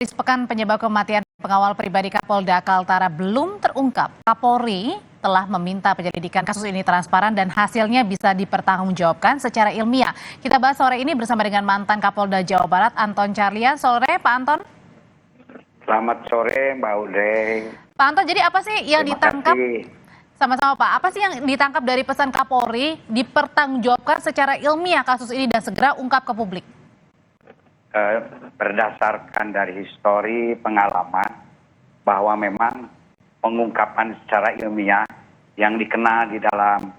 Sepekan penyebab kematian pengawal pribadi Kapolda Kaltara belum terungkap. Kapolri telah meminta penyelidikan kasus ini transparan dan hasilnya bisa dipertanggungjawabkan secara ilmiah. Kita bahas sore ini bersama dengan mantan Kapolda Jawa Barat, Anton Carlyan. Sore, Pak Anton. Selamat sore, Mbak Ude. Pak Anton, jadi apa sih yang ditangkap? Sama-sama, Pak. Apa sih yang ditangkap dari pesan Kapolri dipertanggungjawabkan secara ilmiah kasus ini dan segera ungkap ke publik? Berdasarkan dari histori pengalaman bahwa memang pengungkapan secara ilmiah yang dikenal di dalam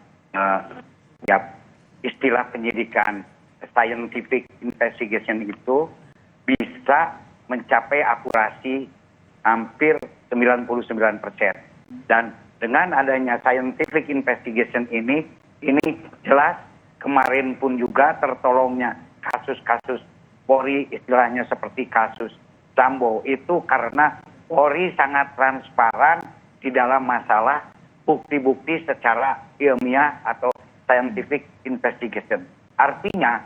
istilah penyidikan scientific investigation itu bisa mencapai akurasi hampir 99%. Dan dengan adanya scientific investigation ini jelas kemarin pun juga tertolongnya kasus-kasus Polri, istilahnya seperti kasus Sambo, itu karena Polri sangat transparan di dalam masalah bukti-bukti secara ilmiah atau scientific investigation. Artinya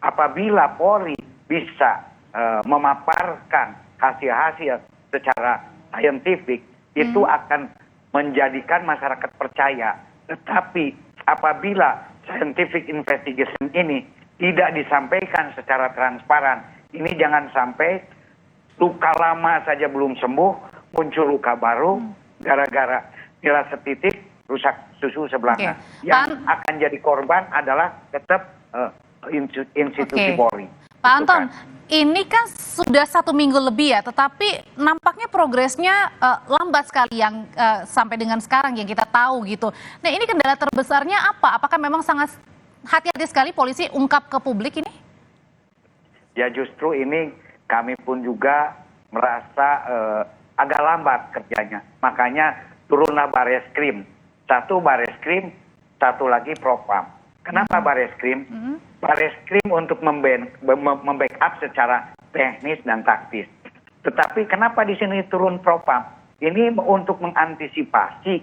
apabila Polri bisa memaparkan hasil-hasil secara scientific, itu akan menjadikan masyarakat percaya. Tetapi apabila scientific investigation ini tidak disampaikan secara transparan, ini jangan sampai luka lama saja belum sembuh, muncul luka baru, gara-gara nila setitik rusak susu sebelahnya. Yang akan jadi korban adalah tetap institusi Polri. Pak Anton, ini kan sudah 1 minggu lebih ya, tetapi nampaknya progresnya lambat sekali yang sampai dengan sekarang yang kita tahu gitu. Nah, ini kendala terbesarnya apa? Apakah memang sangat hati-hati sekali polisi ungkap ke publik ini? Ya, justru ini kami pun juga merasa agak lambat kerjanya. Makanya turunlah Bareskrim. Satu Bareskrim, satu lagi Propam. Kenapa Bareskrim? Bareskrim untuk membackup secara teknis dan taktis. Tetapi kenapa di sini turun Propam? Ini untuk mengantisipasi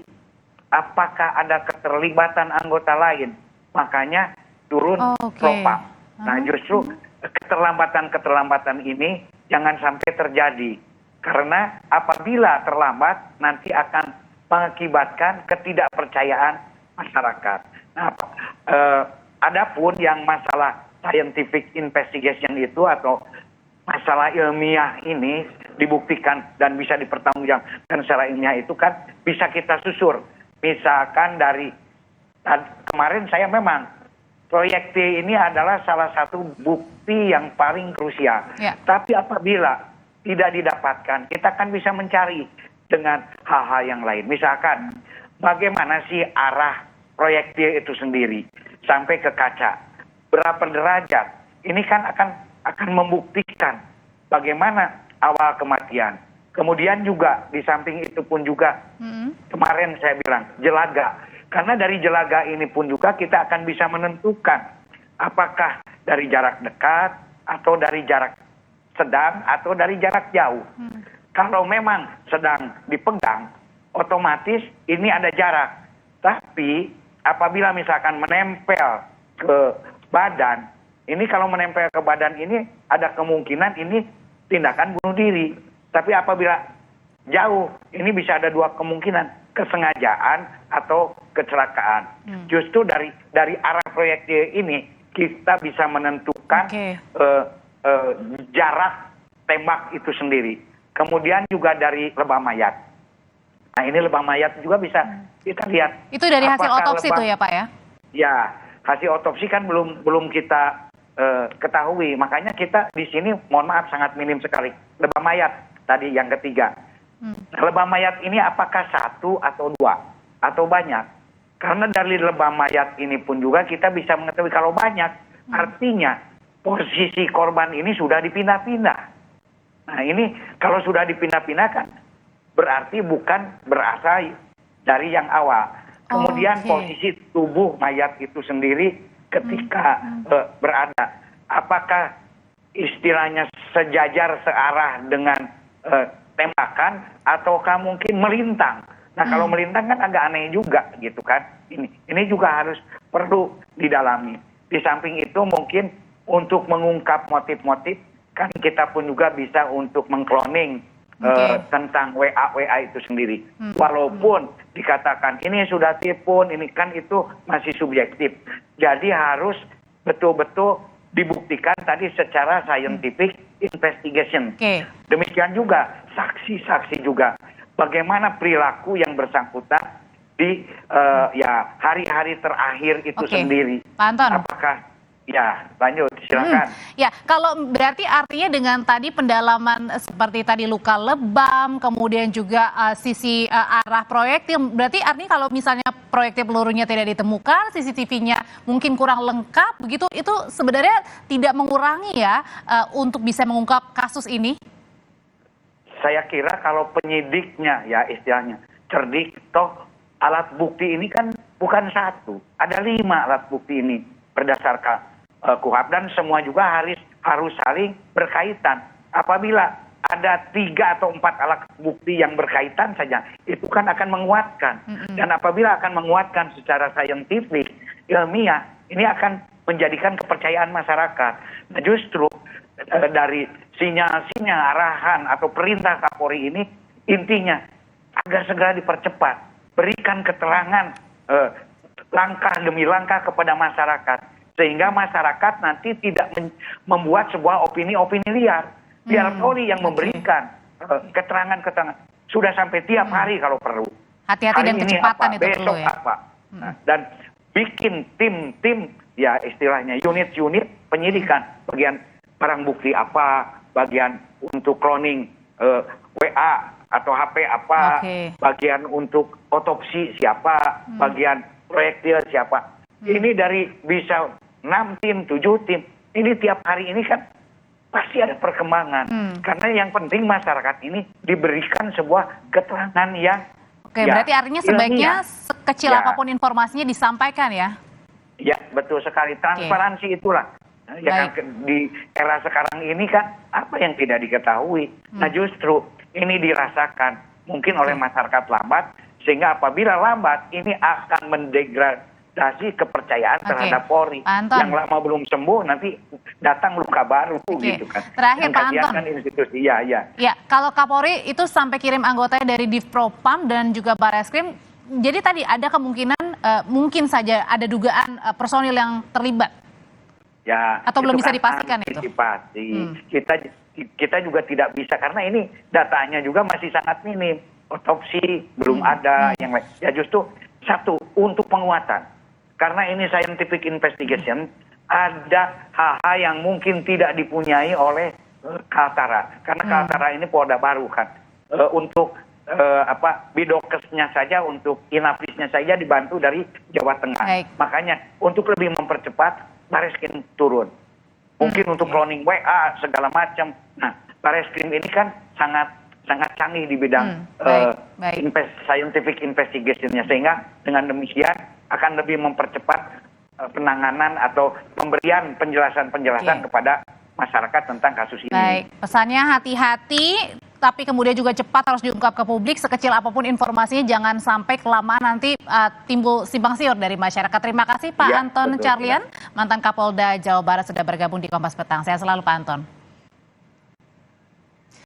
apakah ada keterlibatan anggota lain. Makanya turun Propam. Nah, justru keterlambatan ini jangan sampai terjadi. Karena apabila terlambat nanti akan mengakibatkan ketidakpercayaan masyarakat. Nah, adapun yang masalah scientific investigation itu atau masalah ilmiah ini dibuktikan dan bisa dipertanggungjawabkan secara ilmiah itu kan bisa kita susur. Misalkan dari kemarin saya memang proyek T ini adalah salah satu bukti yang paling krusial. Tapi apabila tidak didapatkan, kita kan bisa mencari dengan hal-hal yang lain. Misalkan bagaimana sih arah proyek T itu sendiri sampai ke kaca, berapa derajat? Ini kan akan membuktikan bagaimana awal kematian. Kemudian juga di samping itu pun juga kemarin saya bilang jelaga. Karena dari jelaga ini pun juga kita akan bisa menentukan apakah dari jarak dekat atau dari jarak sedang atau dari jarak jauh. Kalau memang sedang dipegang, otomatis ini ada jarak. Tapi apabila misalkan menempel ke badan, ini kalau menempel ke badan ini ada kemungkinan ini tindakan bunuh diri. Tapi apabila jauh, ini bisa ada dua kemungkinan, kesengajaan atau kecelakaan. Justru dari arah proyek ini kita bisa menentukan jarak tembak itu sendiri. Kemudian juga dari lebah mayat. Nah, ini lebah mayat juga bisa kita lihat. Itu dari hasil otopsi itu ya, Pak ya? Ya, hasil otopsi kan belum kita ketahui. Makanya kita di sini mohon maaf sangat minim sekali. Lebah mayat tadi yang ketiga. Lebah mayat ini apakah satu atau dua atau banyak? Karena dari lebah mayat ini pun juga kita bisa mengetahui kalau banyak, artinya posisi korban ini sudah dipindah-pindah. Nah, ini kalau sudah dipindah-pindahkan berarti bukan berasal dari yang awal. Kemudian posisi tubuh mayat itu sendiri ketika berada, apakah istilahnya sejajar searah dengan tembakan ataukah mungkin melintang. Nah, kalau melintang kan agak aneh juga gitu kan. Ini juga harus perlu didalami. Di samping itu mungkin untuk mengungkap motif-motif kan kita pun juga bisa untuk mengkloning tentang WA itu sendiri. Walaupun dikatakan ini sudah tipu, ini kan itu masih subjektif. Jadi harus betul-betul dibuktikan tadi secara scientific investigation. Demikian juga saksi-saksi juga. Bagaimana perilaku yang bersangkutan di hari-hari terakhir itu sendiri. Pak Anton. Apakah lanjut silakan. Ya, kalau berarti artinya dengan tadi pendalaman seperti tadi luka lebam, kemudian juga sisi arah proyektil, berarti artinya kalau misalnya proyektil pelurunya tidak ditemukan, CCTV-nya mungkin kurang lengkap, begitu itu sebenarnya tidak mengurangi ya untuk bisa mengungkap kasus ini? Saya kira kalau penyidiknya ya istilahnya cerdik, toh alat bukti ini kan bukan satu, ada 5 alat bukti ini berdasarkan KUHP dan semua juga harus saling berkaitan. Apabila ada 3 atau 4 alat bukti yang berkaitan saja, itu kan akan menguatkan. Dan apabila akan menguatkan secara saintifik, ilmiah, ini akan menjadikan kepercayaan masyarakat. Nah justru dari sinyal-sinyal arahan atau perintah Kapolri ini intinya agar segera dipercepat, berikan keterangan langkah demi langkah kepada masyarakat. Sehingga masyarakat nanti tidak membuat sebuah opini-opini liar. Biar Polri yang memberikan keterangan-keterangan. Sudah sampai tiap hari kalau perlu. Hati-hati dan kecepatan itu besok perlu ya. Apa. Nah, dan bikin tim-tim ya istilahnya unit-unit penyidikan. Bagian barang bukti apa, bagian untuk cloning WA atau HP apa, bagian untuk otopsi siapa, bagian proyektil siapa. Ini dari bisa 6 tim, 7 tim. Ini tiap hari ini kan pasti ada perkembangan. Karena yang penting masyarakat ini diberikan sebuah keterangan yang berarti artinya sebaiknya sekecil apapun informasinya disampaikan ya? Ya, betul sekali. Transparansi itulah. Ya kan di era sekarang ini kan apa yang tidak diketahui. Nah justru ini dirasakan mungkin oleh masyarakat lambat. Sehingga apabila lambat ini akan mendegradasi kepercayaan terhadap Polri. Yang lama belum sembuh nanti datang luka baru gitu kan. Terakhir Pak Anton. Kan institusi, Ya, kalau Kapolri itu sampai kirim anggotanya dari Divpropam dan juga Barreskrim, jadi tadi ada kemungkinan mungkin saja ada dugaan personil yang terlibat. Ya. Atau belum bisa dipastikan itu? Kita juga tidak bisa karena ini datanya juga masih sangat minim. Otopsi belum ada yang lain. Ya justru satu untuk penguatan. Karena ini scientific investigation, ada hal-hal yang mungkin tidak dipunyai oleh Kaltara. Karena Kaltara ini Polda baru kan. Untuk bidokesnya saja, untuk inavisnya saja dibantu dari Jawa Tengah. Makanya untuk lebih mempercepat, Barreskrim turun. Mungkin untuk cloning WA segala macam. Nah, Barreskrim ini kan sangat canggih di bidang scientific investigation-nya, sehingga dengan demikian akan lebih mempercepat penanganan atau pemberian penjelasan kepada masyarakat tentang kasus ini. Baik, pesannya hati-hati, tapi kemudian juga cepat harus diungkap ke publik. Sekecil apapun informasinya, jangan sampai kelamaan nanti timbul simpang siur dari masyarakat. Terima kasih Pak Anton Carlyan, mantan Kapolda Jawa Barat sudah bergabung di Kompas Petang. Sehat selalu Pak Anton.